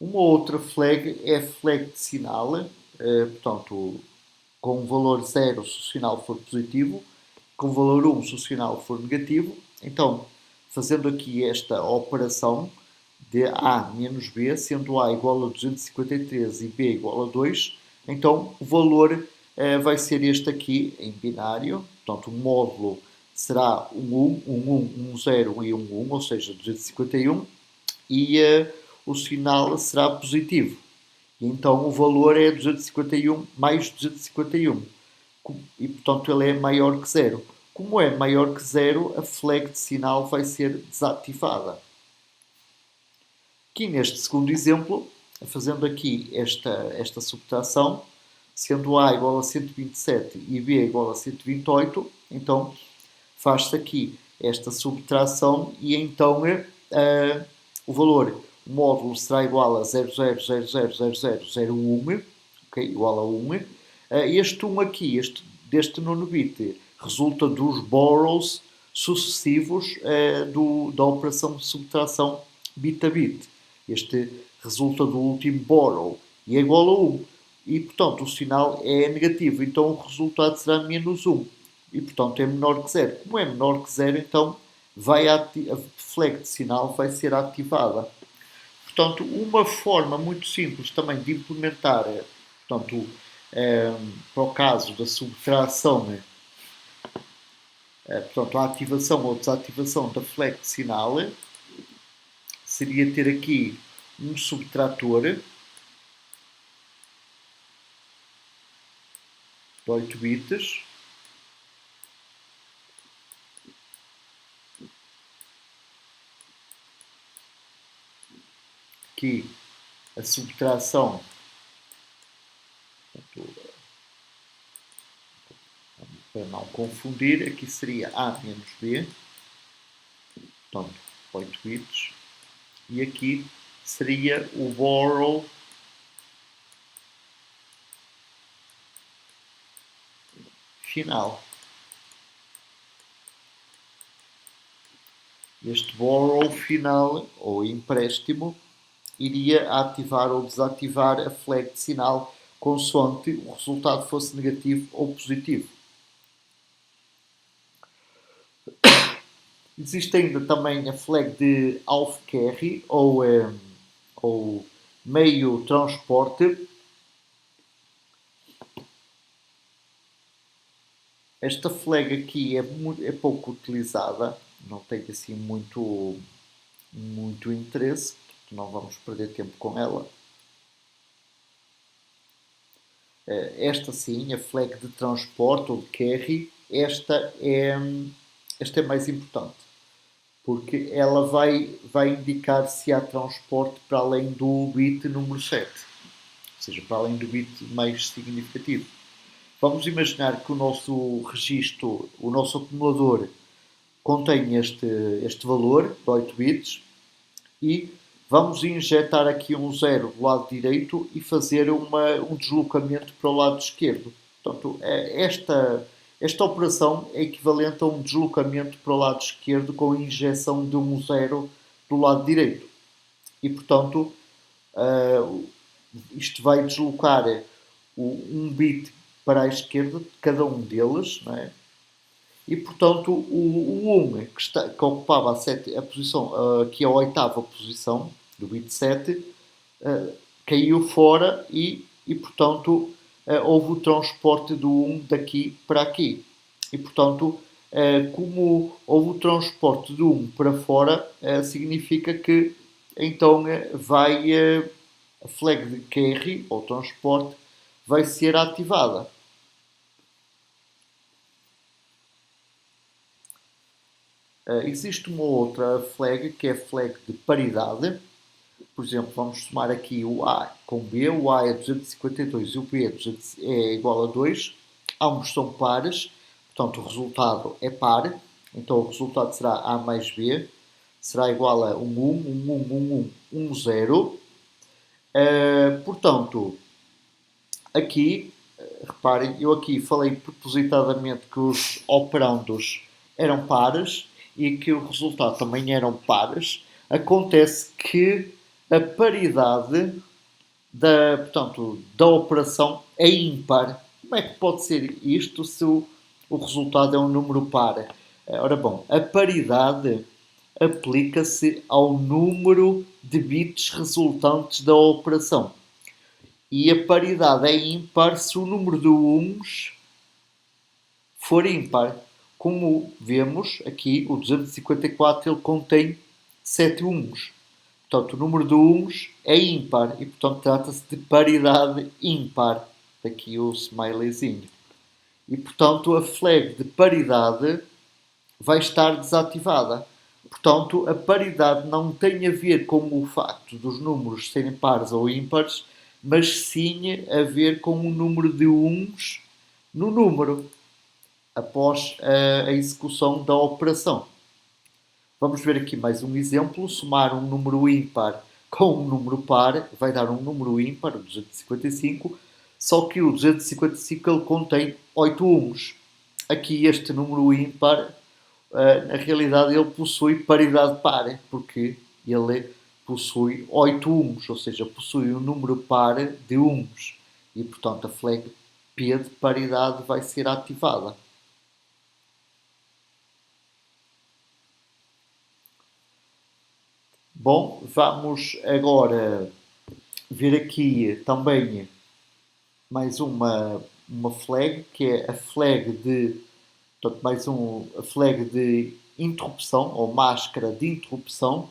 Uma outra flag é a flag de sinal, portanto, com o valor 0 se o sinal for positivo, com o valor 1 se o sinal for negativo. Então, fazendo aqui esta operação, de A menos B, sendo A igual a 253 e B igual a 2, então o valor vai ser este aqui em binário, portanto o módulo será um 1, 0 e 1, ou seja, 251, e o sinal será positivo. E então o valor é 251 mais 251. E portanto ele é maior que zero. Como é maior que zero, a flag de sinal vai ser desativada. Aqui neste segundo exemplo, fazendo aqui esta subtração, sendo A igual a 127 e B igual a 128, então faz-se aqui esta subtração e então o valor, o módulo será igual a 00000001, okay, igual a 1. Este 1 aqui, deste nono bit, resulta dos borrows sucessivos da operação de subtração bit a bit. Este resulta do último borrow e é igual a 1. E, portanto, o sinal é negativo. Então, o resultado será menos 1. E, portanto, é menor que 0. Como é menor que 0, então a flag de sinal vai ser ativada. Portanto, uma forma muito simples também de implementar, portanto, para o caso da subtração, portanto, a ativação ou desativação da flag de sinal, seria ter aqui um subtrator de 8 bits, aqui a subtração, portanto, para não confundir, aqui seria A menos B, portanto, 8 bits, e aqui seria o borrow final. Este borrow final, ou empréstimo, iria ativar ou desativar a flag de sinal consoante o resultado fosse negativo ou positivo. Existe ainda também a flag de half carry ou meio transporte. Esta flag aqui é pouco utilizada, não tem assim muito interesse, não vamos perder tempo com ela. Esta sim, a flag de transporte ou de carry, esta é mais importante, porque ela vai indicar se há transporte para além do bit número 7, ou seja, para além do bit mais significativo. Vamos imaginar que o nosso registro, o nosso acumulador, contém este valor de 8 bits e vamos injetar aqui um 0 do lado direito e fazer um deslocamento para o lado esquerdo. Portanto, esta operação é equivalente a um deslocamento para o lado esquerdo com a injeção de um 0 do lado direito. E, portanto, isto vai deslocar um bit para a esquerda de cada um deles, não é? E, portanto, o 1, que ocupava a posição, aqui a oitava posição do bit 7, caiu fora e portanto, houve o transporte do 1 daqui para aqui. E, portanto, como houve o transporte do 1 para fora, significa que, então, a flag de carry, ou transporte, vai ser ativada. Existe uma outra flag, que é a flag de paridade. Por exemplo, vamos somar aqui o A com B. O A é 252 e o B é igual a 2. Ambos são pares, portanto o resultado é par. Então o resultado será A mais B. Será igual a 1, 1, 1, 1, 1, 0. Portanto, aqui, reparem, eu aqui falei propositadamente que os operandos eram pares e que o resultado também eram pares. Acontece que a paridade portanto, da operação é ímpar. Como é que pode ser isto se o resultado é um número par? Ora bom, a paridade aplica-se ao número de bits resultantes da operação. E a paridade é ímpar se o número de uns for ímpar. Como vemos aqui, o 254 ele contém 7 uns. Portanto, o número de uns é ímpar e, portanto, trata-se de paridade ímpar. Aqui o smileyzinho. E, portanto, a flag de paridade vai estar desativada. Portanto, a paridade não tem a ver com o facto dos números serem pares ou ímpares, mas sim a ver com o número de uns no número, após a execução da operação. Vamos ver aqui mais um exemplo. Somar um número ímpar com um número par vai dar um número ímpar, o 255, só que o 255 ele contém 8 uns. Aqui este número ímpar, na realidade, ele possui paridade par, porque ele possui 8 uns, ou seja, possui um número par de uns. E, portanto, a flag P de paridade vai ser ativada. Bom, vamos agora ver aqui também mais uma flag, que é a flag de, portanto, a flag de interrupção, ou máscara de interrupção.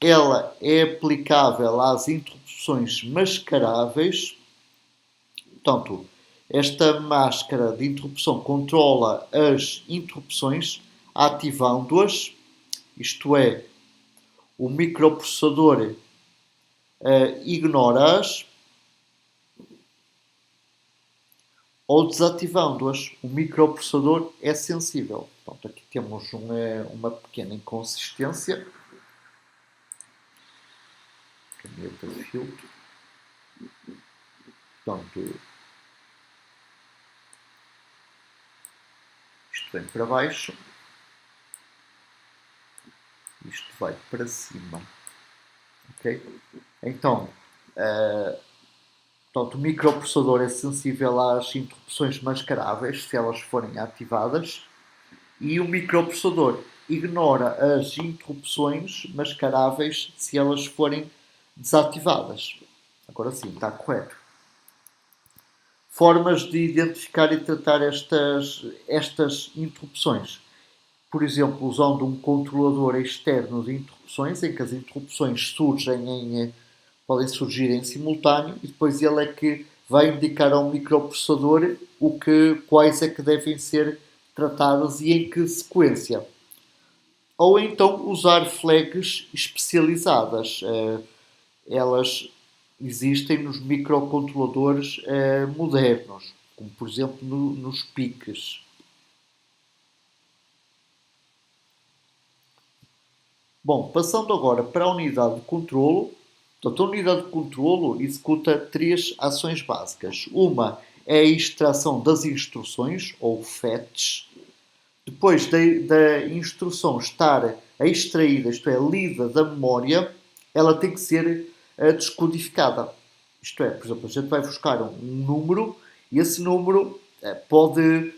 Ela é aplicável às interrupções mascaráveis. Portanto, esta máscara de interrupção controla as interrupções ativando-as, isto é, o microprocessador ignora-as, ou desativando-as. O microprocessador é sensível. Portanto, aqui temos uma pequena inconsistência. Caneta de filtro. Portanto, isto vem para baixo. Isto vai para cima. Ok? Então, portanto, o microprocessador é sensível às interrupções mascaráveis, se elas forem ativadas, e o microprocessador ignora as interrupções mascaráveis se elas forem desativadas. Agora sim, está correto. Formas de identificar e tratar estas interrupções. Por exemplo, usando um controlador externo de interrupções, em que as interrupções podem surgir em simultâneo, e depois ele é que vai indicar ao microprocessador quais é que devem ser tratadas e em que sequência. Ou então usar flags especializadas. Elas existem nos microcontroladores modernos, como por exemplo nos PICs. Bom, passando agora para a unidade de controlo. Portanto, a unidade de controlo executa 3 ações básicas. Uma é a extração das instruções, ou fetch. Depois da instrução estar extraída, isto é, lida da memória, ela tem que ser descodificada. Isto é, por exemplo, a gente vai buscar um número e esse número pode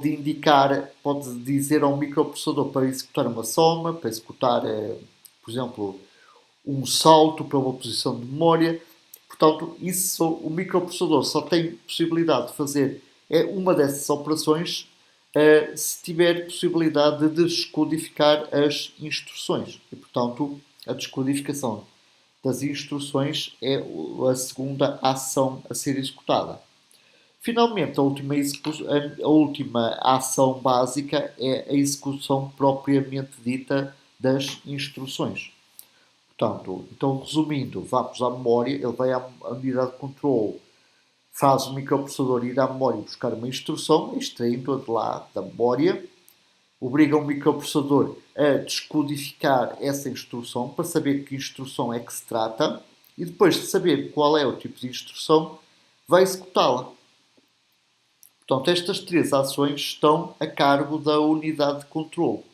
indicar, pode dizer ao microprocessador para executar uma soma, para executar, por exemplo, um salto para uma posição de memória. Portanto, o microprocessador só tem possibilidade de fazer uma dessas operações se tiver possibilidade de descodificar as instruções. E, portanto, a descodificação das instruções é a segunda ação a ser executada. Finalmente, a última ação básica é a execução propriamente dita das instruções. Portanto, então resumindo, vamos à memória, ele vai à unidade de controle, faz o microprocessador ir à memória e buscar uma instrução, extraindo-a de lá da memória, obriga o microprocessador a descodificar essa instrução para saber que instrução é que se trata e depois de saber qual é o tipo de instrução, vai executá-la. Portanto, estas 3 ações estão a cargo da unidade de controle.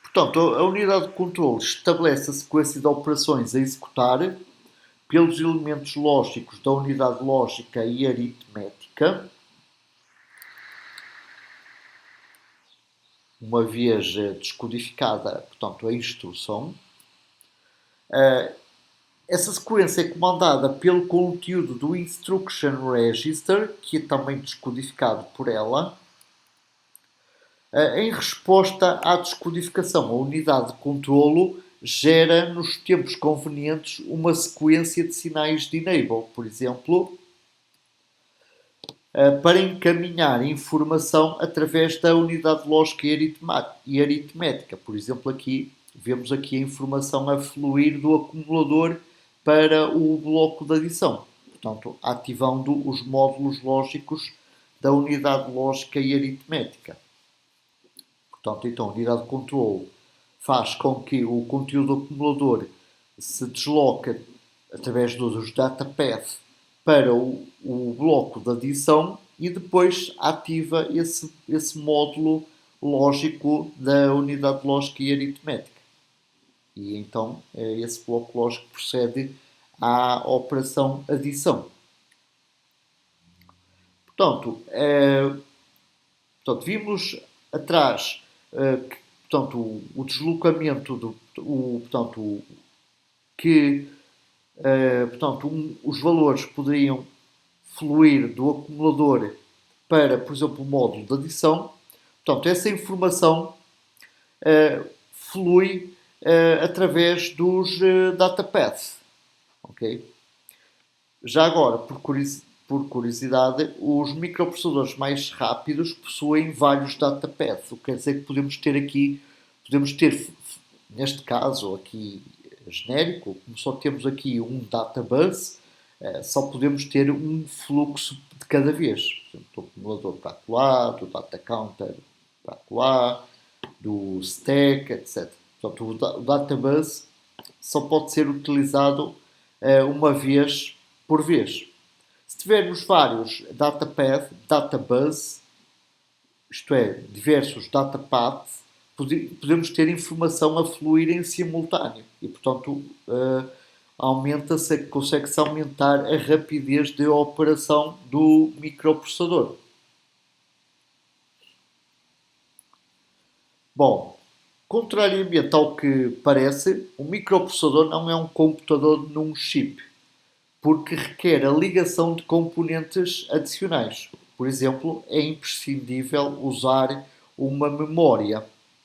Portanto, a unidade de controle estabelece a sequência de operações a executar pelos elementos lógicos da unidade lógica e aritmética. uma vez descodificada, portanto, a instrução, essa sequência é comandada pelo conteúdo do Instruction Register, que é também descodificado por ela. Em resposta à descodificação, a unidade de controlo gera, nos tempos convenientes, uma sequência de sinais de enable, por exemplo, para encaminhar informação através da unidade lógica e aritmética. Por exemplo, aqui vemos aqui a informação a fluir do acumulador para o bloco de adição, portanto, ativando os módulos lógicos da unidade lógica e aritmética. Portanto, então, a unidade de controle faz com que o conteúdo do acumulador se desloque através dos datapath para o bloco de adição e depois ativa esse módulo lógico da unidade lógica e aritmética. E então esse bloco lógico procede à operação adição. Portanto, vimos atrás portanto, o deslocamento que os valores poderiam fluir do acumulador para, por exemplo, o módulo de adição. Portanto, essa informação flui através dos datapaths. Okay? Já agora, por curiosidade, os microprocessadores mais rápidos possuem vários datapaths. O que quer dizer que podemos ter, neste caso aqui genérico, como só temos aqui um databus, só podemos ter um fluxo de cada vez. Por exemplo, do acumulador para acolá, do data counter para acolá, do stack, etc. Portanto, o databus só pode ser utilizado uma vez por vez. Se tivermos vários databus, isto é, diversos datapaths, podemos ter informação a fluir em simultâneo e, portanto, consegue-se aumentar a rapidez de operação do microprocessador. Bom, contrariamente ao que parece, o microprocessador não é um computador num chip, porque requer a ligação de componentes adicionais. Por exemplo, é imprescindível usar uma memória.